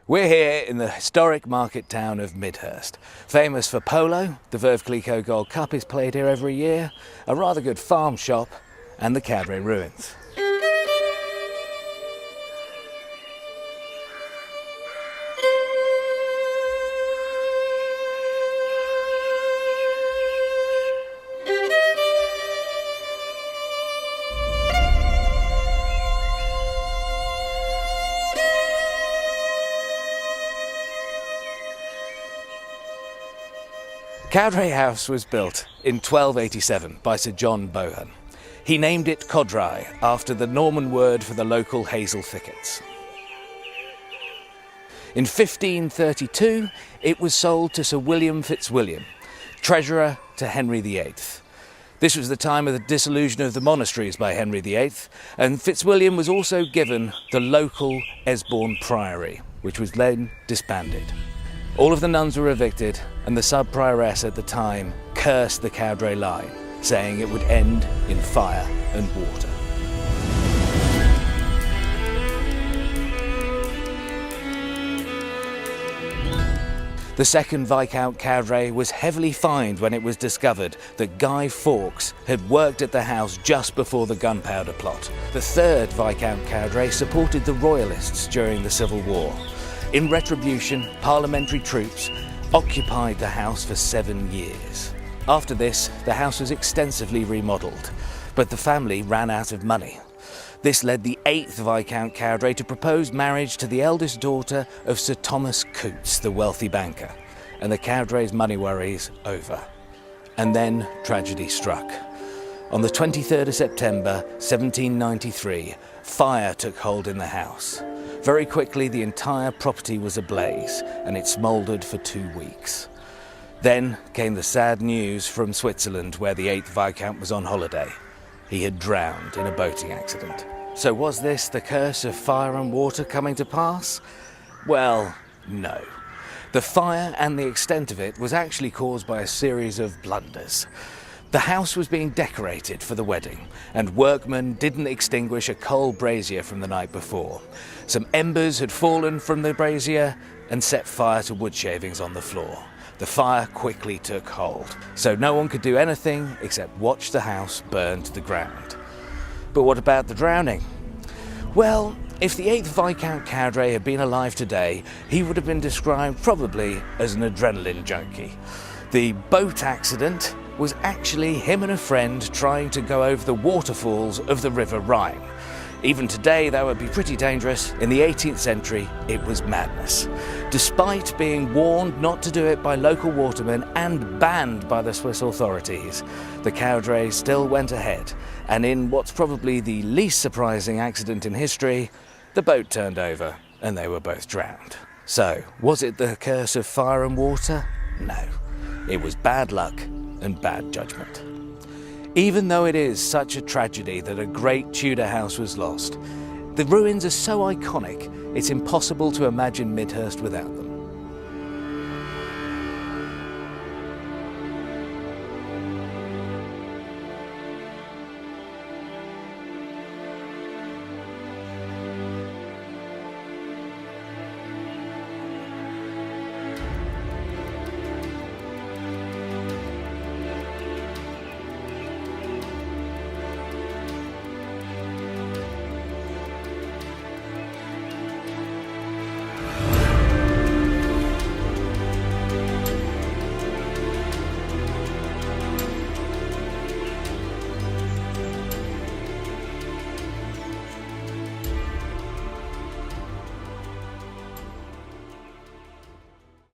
We're here in the historic market town of Midhurst. Famous for polo, the Veuve Clicquot Gold Cup is played here every year, a rather good farm shop, and the Cowdray ruins. Cowdray House was built in 1287 by Sir John Bohun. He named it Cowdray after the Norman word for the local hazel thickets. In 1532, it was sold to Sir William Fitzwilliam, treasurer to Henry VIII. This was the time of the dissolution of the monasteries by Henry VIII, and Fitzwilliam was also given the local Esborne Priory, which was then disbanded. All of the nuns were evicted, and the sub-prioress at the time cursed the Cowdray line, saying it would end in fire and water. The second Viscount Cowdray was heavily fined when it was discovered that Guy Fawkes had worked at the house just before the Gunpowder Plot. The third Viscount Cowdray supported the Royalists during the Civil War. In retribution, parliamentary troops occupied the house for 7 years. After this, the house was extensively remodelled, but the family ran out of money. This led the 8th Viscount Cowdray to propose marriage to the eldest daughter of Sir Thomas Coutts, the wealthy banker, and the Cowdrays' money worries over. And then tragedy struck. On the 23rd of September 1793, fire took hold in the house. Very quickly, the entire property was ablaze, and it smouldered for 2 weeks. Then came the sad news from Switzerland, where the 8th Viscount was on holiday. He had drowned in a boating accident. So was this the curse of fire and water coming to pass? Well, no. The fire and the extent of it was actually caused by a series of blunders. The house was being decorated for the wedding, and workmen didn't extinguish a coal brazier from the night before. Some embers had fallen from the brazier and set fire to wood shavings on the floor. The fire quickly took hold, so no one could do anything except watch the house burn to the ground. But what about the drowning? Well, if the 8th Viscount Cowdray had been alive today, he would have been described probably as an adrenaline junkie. The boat accident was actually him and a friend trying to go over the waterfalls of the River Rhine. Even today, that would be pretty dangerous. In the 18th century, it was madness. Despite being warned not to do it by local watermen and banned by the Swiss authorities, the Cowdray still went ahead, and in what's probably the least surprising accident in history, the boat turned over and they were both drowned. So, was it the curse of fire and water? No. It was bad luck and bad judgment. Even though it is such a tragedy that a great Tudor house was lost, the ruins are so iconic, it's impossible to imagine Midhurst without them.